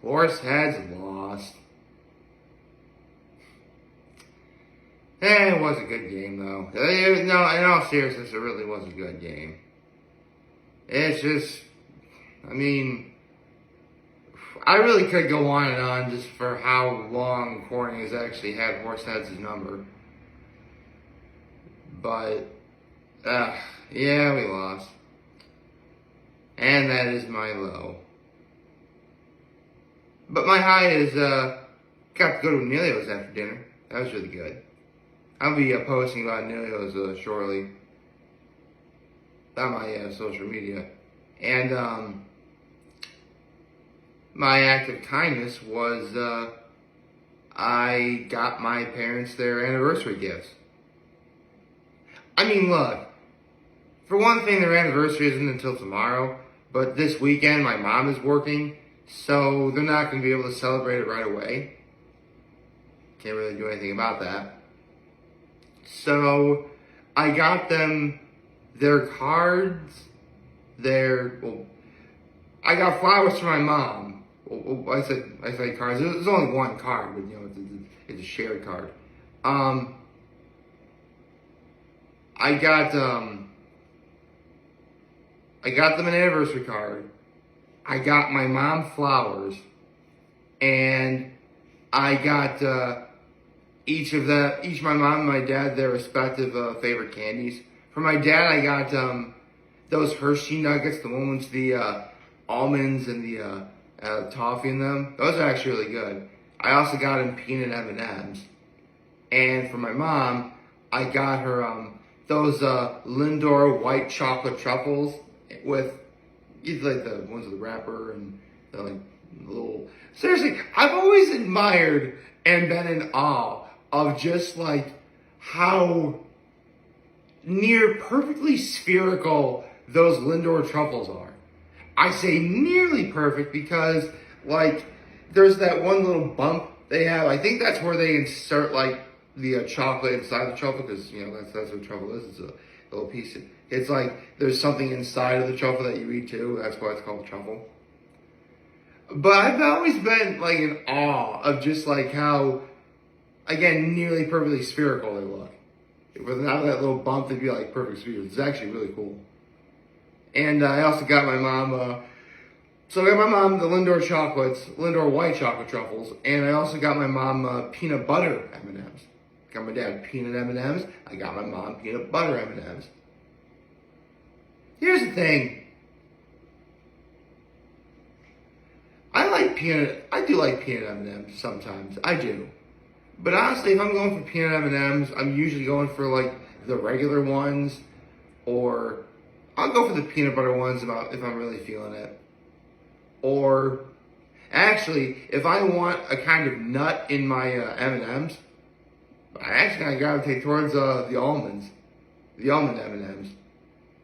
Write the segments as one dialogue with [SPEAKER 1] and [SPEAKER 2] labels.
[SPEAKER 1] Horseheads lost. It was a good game, though. No, in all seriousness, it really was a good game. It's just, I mean, I really could go on and on just for how long Corning has actually had Horseheads' number. But, yeah, we lost. And that is my low. But my high is, got to go to Anilio's after dinner. That was really good. I'll be posting about Anilio's shortly on my social media. And my act of kindness was I got my parents their anniversary gifts. I mean, look, for one thing, their anniversary isn't until tomorrow, but this weekend my mom is working, so they're not going to be able to celebrate it right away. Can't really do anything about that. So I got them their cards, I got flowers for my mom. I said cards. There's only one card, but it's a shared card. I got them an anniversary card. I got my mom flowers, and I got each my mom and my dad their respective favorite candies. For my dad, I got those Hershey nuggets, the one with the almonds and the toffee in them. Those are actually really good. I also got him peanut M&Ms. And for my mom, I got her those Lindor white chocolate truffles with either like the ones with the wrapper and the like little. Seriously, I've always admired and been in awe of just like how near perfectly spherical those Lindor truffles are. I say nearly perfect because like there's that one little bump they have. I think that's where they insert like the chocolate inside the truffle, because that's what truffle is. It's a little piece. It's like there's something inside of the truffle that you eat too. That's why it's called truffle. But I've always been like in awe of just like how, again, nearly perfectly spherical they look. Without that little bump, they'd be like perfect spheres. It's actually really cool. And I also got my mom. So I got my mom the Lindor white chocolate truffles, and I also got my mom peanut butter M&Ms. Got my dad peanut M&Ms. I got my mom peanut butter M&Ms. Here's the thing. I do like peanut M&Ms sometimes. I do. But honestly, if I'm going for peanut M&Ms, I'm usually going for like the regular ones, or I'll go for the peanut butter ones if I'm really feeling it. Or actually, if I want a kind of nut in my M&Ms, I actually kind of gravitate towards the almonds, the almond M&Ms.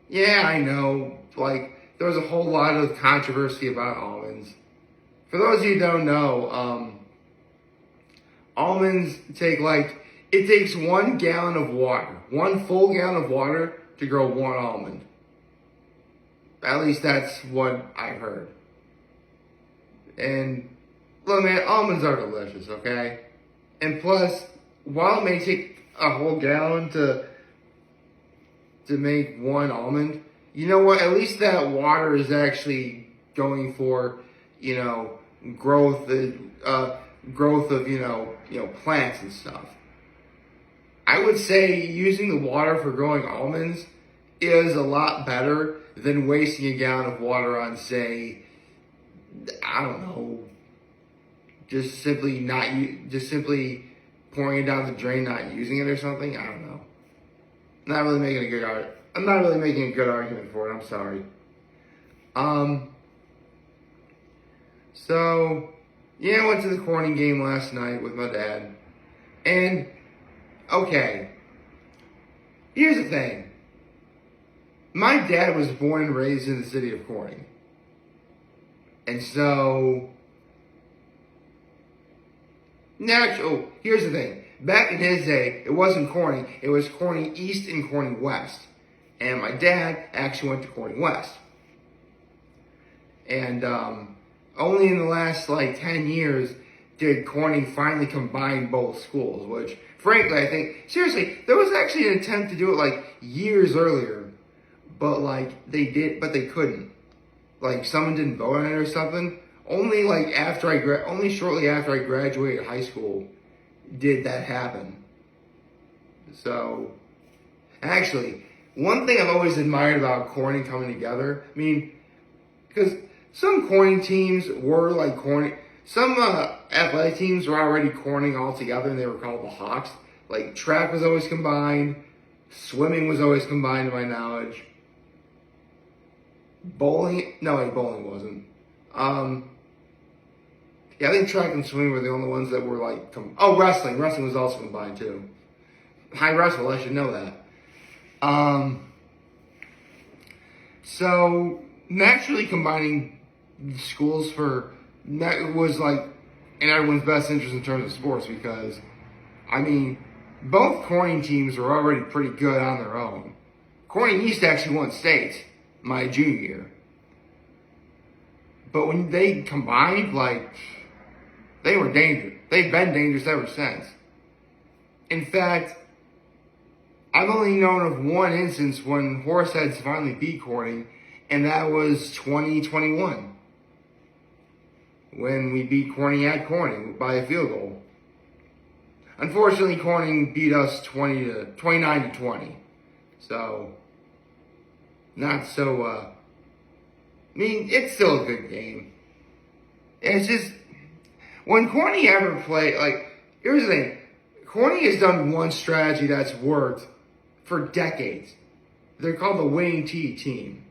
[SPEAKER 1] Yeah, I know. Like there was a whole lot of controversy about almonds. For those of you who don't know, almonds it takes 1 gallon of water, 1 full gallon of water to grow 1 almond. At least that's what I heard. And look, man, almonds are delicious, okay? And plus, while it may take a whole gallon to make 1 almond, you know what? At least that water is actually going for, growth of plants and stuff. I would say using the water for growing almonds is a lot better than wasting a gallon of water on, say, I don't know, just simply pouring it down the drain, not using it or something. I don't know. I'm not really making a good argument for it. I'm sorry. So yeah, I went to the Corning game last night with my dad, and okay, here's the thing. My dad was born and raised in the city of Corning. And so, here's the thing. Back in his day, it wasn't Corning. It was Corning East and Corning West. And my dad actually went to Corning West. And, only in the last like 10 years did Corning finally combine both schools, which frankly I think, seriously, there was actually an attempt to do it like years earlier, but like they couldn't. Like someone didn't vote on it or something. Only like only shortly after I graduated high school did that happen. So, actually, one thing I've always admired about Corning coming together, I mean, because some Corning teams were like Corning, some athletic teams were already Corning all together and they were called the Hawks. Like track was always combined, swimming was always combined to my knowledge. Bowling wasn't. Yeah, I think track and swimming were the only ones that were like, wrestling. Wrestling was also combined too. High wrestle, I should know that. So naturally combining schools that was like in everyone's best interest in terms of sports because, I mean, both Corning teams were already pretty good on their own. Corning East actually won states my junior year. But when they combined, like, they were dangerous. They've been dangerous ever since. In fact, I've only known of one instance when Horseheads finally beat Corning, and that was 2021. When we beat Corning at Corning by a field goal. Unfortunately, Corning beat us 29 to 20. So, not so, I mean, it's still a good game. It's just, when Corning ever play, like, here's the thing. Corning has done one strategy that's worked for decades. They're called the winning T team.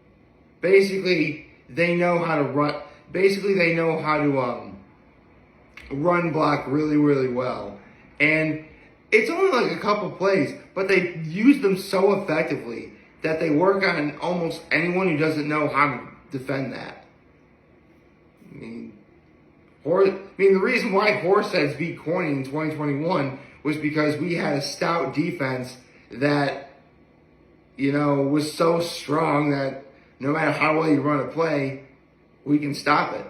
[SPEAKER 1] Basically, they know how to run. Basically, they know how to run block really, really well. And it's only like a couple plays, but they use them so effectively that they work on almost anyone who doesn't know how to defend that. I mean, the reason why Horseheads beat Corning in 2021 was because we had a stout defense that, you know, was so strong that no matter how well you run a play, we can stop it.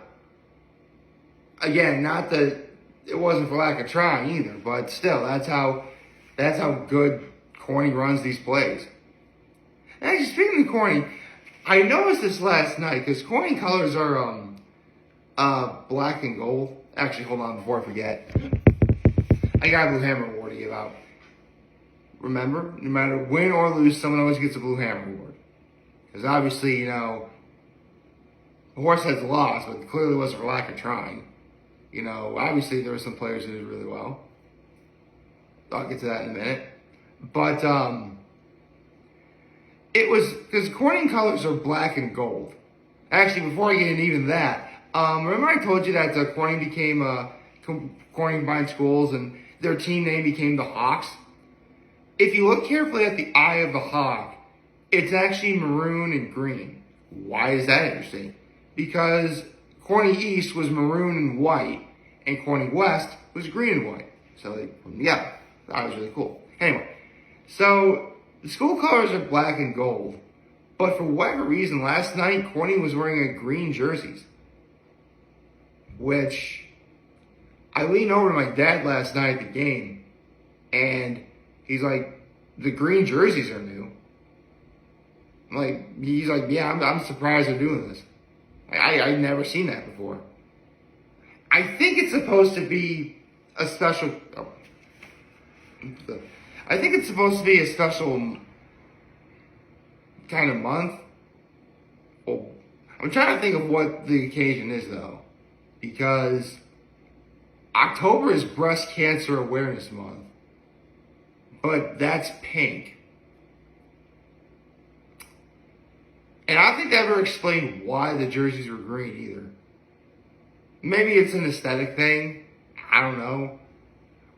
[SPEAKER 1] Again, not that it wasn't for lack of trying either, but still, that's how good Corning runs these plays. And actually, speaking of Corning, I noticed this last night because Corning colors are black and gold. Actually, hold on before I forget. I got a Blue Hammer award to give out. Remember, no matter win or lose, someone always gets a Blue Hammer award. Because obviously, you know, Horseheads lost, but clearly wasn't for lack of trying. You know, obviously there were some players who did really well. I'll get to that in a minute. But it was because Corning colors are black and gold. Actually, before I get into even that, remember I told you that Corning became Corning combined schools and their team name became the Hawks? If you look carefully at the eye of the hawk, it's actually maroon and green. Why is that interesting? Because Corning East was maroon and white, and Corning West was green and white. So, yeah, that was really cool. Anyway, so the school colors are black and gold, but for whatever reason, last night Corning was wearing a green jerseys, which I leaned over to my dad last night at the game, and he's like, the green jerseys are new. He's like, yeah, I'm surprised they're doing this. I've never seen that before. I think it's supposed to be a special. I think it's supposed to be a special kind of month. Oh, I'm trying to think of what the occasion is though, because October is Breast Cancer Awareness Month, but that's pink. And I don't think they ever explained why the jerseys were green either. Maybe it's an aesthetic thing. I don't know.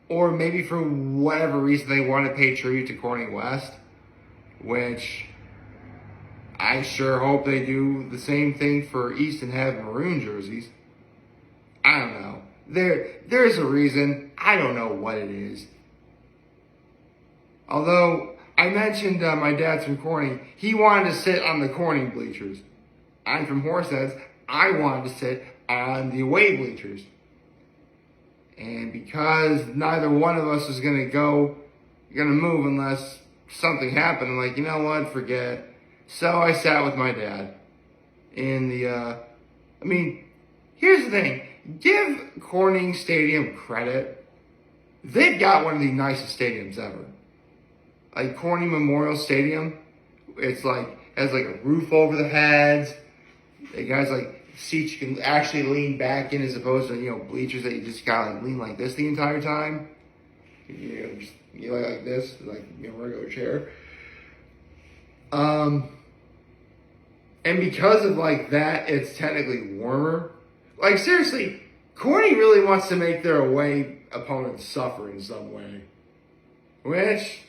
[SPEAKER 1] Or maybe for whatever reason they want to pay tribute to Corning West, which I sure hope they do the same thing for East and have maroon jerseys. I don't know. There's a reason. I don't know what it is. Although I mentioned my dad's from Corning. He wanted to sit on the Corning bleachers. I'm from Horseheads. I wanted to sit on the away bleachers. And because neither one of us was gonna move unless something happened, I'm like, you know what, forget. So I sat with my dad in the, here's the thing. Give Corning Stadium credit. They've got one of the nicest stadiums ever. Like Corning Memorial Stadium, it's like, has like a roof over the heads. It has like seats you can actually lean back in as opposed to, bleachers that you just gotta lean like this the entire time. You like this, like, regular chair. And because of like that, it's technically warmer. Like seriously, Corning really wants to make their away opponents suffer in some way. Which,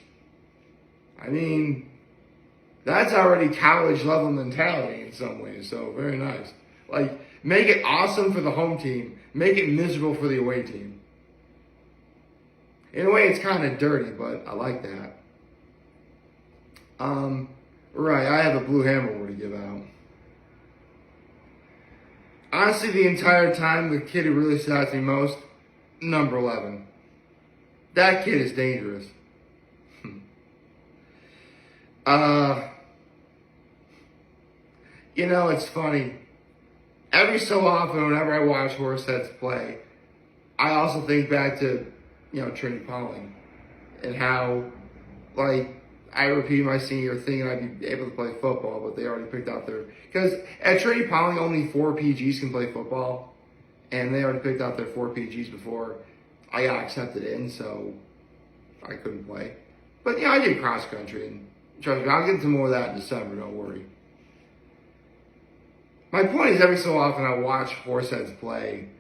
[SPEAKER 1] that's already college level mentality in some ways, so very nice. Like, make it awesome for the home team, make it miserable for the away team. In a way, it's kind of dirty, but I like that. Right, I have a Blue Hammer award to give out. Honestly, the entire time, the kid who really stood out to me most, number 11. That kid is dangerous. It's funny. Every so often, whenever I watch Horseheads play, I also think back to, Trinity-Pawling and how, like, I repeated my senior thing and I'd be able to play football, but they already picked out because at Trinity-Pawling, only 4 PGs can play football, and they already picked out their 4 PGs before I got accepted in, so I couldn't play. But, I did cross country, and trust me, I'll get into more of that in December, don't worry. My point is, every so often I watch Horseheads play,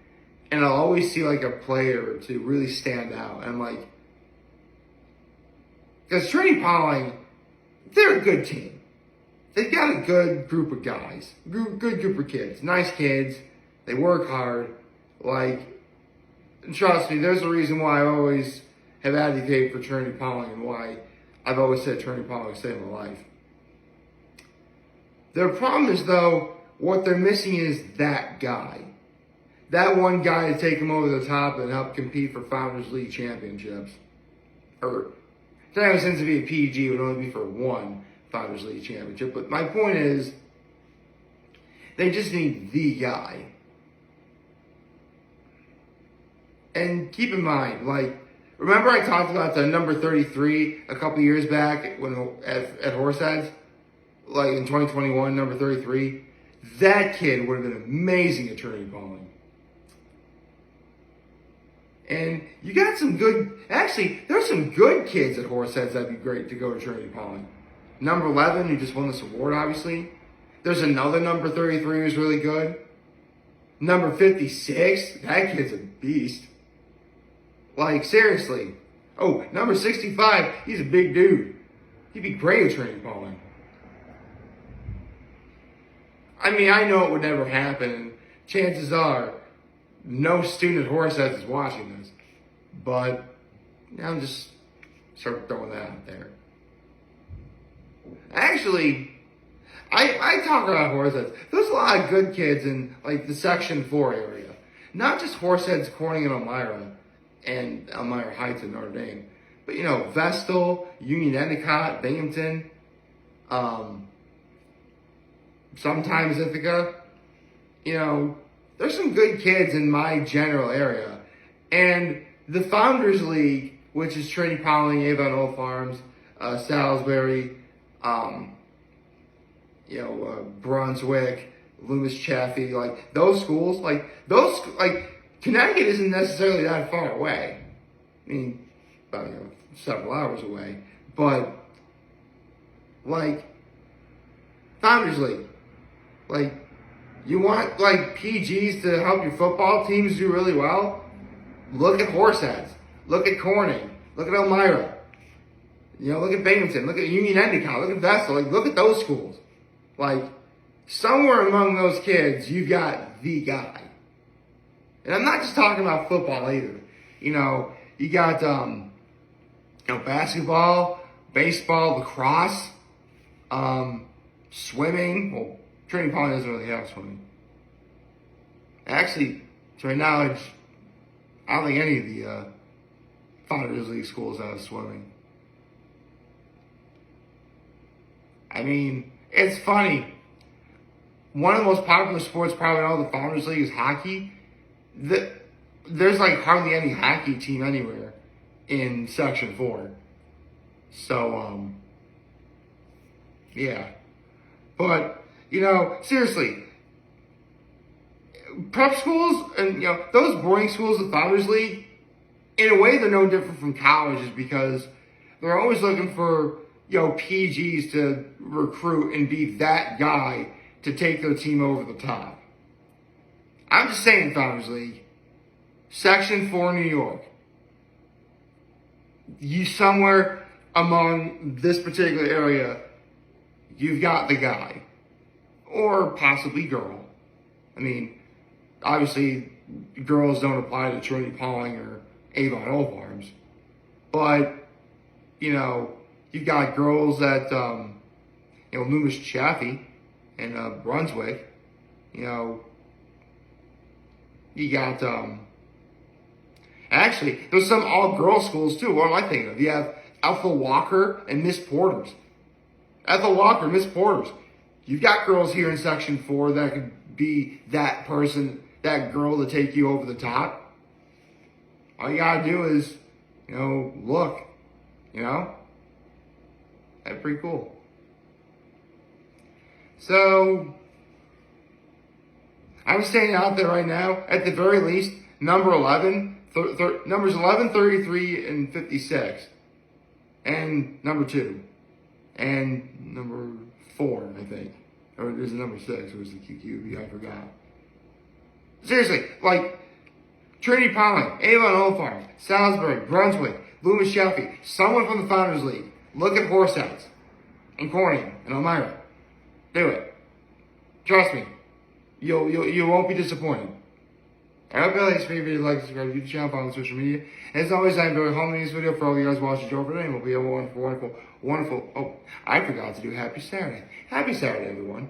[SPEAKER 1] and I'll always see like a player to really stand out. And I'm like, because Trinity-Pawling, they're a good team. They've got a good group of guys, good group of kids, nice kids. They work hard. Like, trust me, there's a reason why I always have advocated for Trinity-Pawling and why I've always said Trinity-Pawling saved my life. Their problem is, though, what they're missing is that guy. That one guy to take them over the top and help compete for Founders League championships. Or, since to be a PG, it would only be for one Founders League championship. But my point is, they just need the guy. And keep in mind, like, remember I talked about the number 33 a couple years back at Horseheads? Like in 2021, number 33? That kid would have been amazing at Trinity-Pawling. And you got some good, actually, there's some good kids at Horseheads that'd be great to go to Trinity-Pawling. Number 11, who just won this award, obviously. There's another number 33 who's really good. Number 56, that kid's a beast. Like, seriously. Oh, number 65, he's a big dude. He'd be great at Trinity-Pawling. I know it would never happen. Chances are, no student at Horseheads is watching this. But, I'm just sort of throwing that out there. Actually, I talk about Horseheads. There's a lot of good kids in, like, the Section 4 area. Not just Horseheads, Corning, and Elmira Heights in Notre Dame. But, Vestal, Union-Endicott, Binghamton, sometimes Ithaca. There's some good kids in my general area. And the Founders League, which is Trinity-Pawling, Avon Old Farms, Salisbury, Brunswick, Loomis-Chaffee, like those schools, Connecticut isn't necessarily that far away. About several hours away. But, Founders League. You want, PGs to help your football teams do really well? Look at Horseheads. Look at Corning. Look at Elmira. Look at Binghamton. Look at Union-Endicott. Look at Vestal. Look at those schools. Somewhere among those kids, you've got the guy. And I'm not just talking about football either. You got, basketball, baseball, lacrosse, swimming. Well, Trinity-Pawling doesn't really have swimming. Actually, to my knowledge, I don't think any of the Founders League schools have swimming. I mean, it's funny. One of the most popular sports probably in all the Founders League is hockey. There's like hardly any hockey team anywhere in Section 4. So, yeah. But, seriously, prep schools and, those boarding schools, the Founders League, in a way they're no different from colleges because they're always looking for, PGs to recruit and be that guy to take their team over the top. I'm just saying, Founders League, Section 4 New York, you somewhere among this particular area, you've got the guy. Or possibly girl. I mean, obviously, girls don't apply to Trinity-Pawling or Avon Old Farms. But, you've got girls at, Loomis-Chaffee and Brunswick. You got, actually, there's some all-girls schools too. What am I thinking of? You have Ethel Walker and Miss Porter's. Ethel Walker, Miss Porter's. You've got girls here in Section 4 that could be that person, that girl to take you over the top. All you gotta do is, look, That's pretty cool. So, I'm staying out there right now, at the very least, number 11, numbers 11, 33, and 56. And number 2. And number 4, I think. Or there's a number 6, it was the QQB, I forgot. Seriously, like, Trinity-Pawling, Avon Old Farms, Salisbury, Brunswick, Loomis-Chaffee, someone from the Founders League. Look at Horseheads, and Corning, and Elmira. Do it. Trust me. You won't be disappointed. I hope you like this video. Like, subscribe to the channel, follow on social media. And as always, I'm very humble in this video for all you guys watching Joe today. And we'll be a wonderful. Oh, I forgot to do Happy Saturday. Happy Saturday, everyone.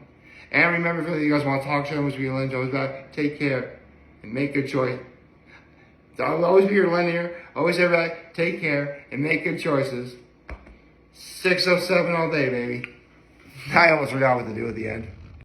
[SPEAKER 1] And remember, if you guys want to talk to us, we'll always back. Take care and make good choice. I'll always be your Len here. Always say back. Take care and make good choices. 607 all day, baby. I almost forgot what to do at the end.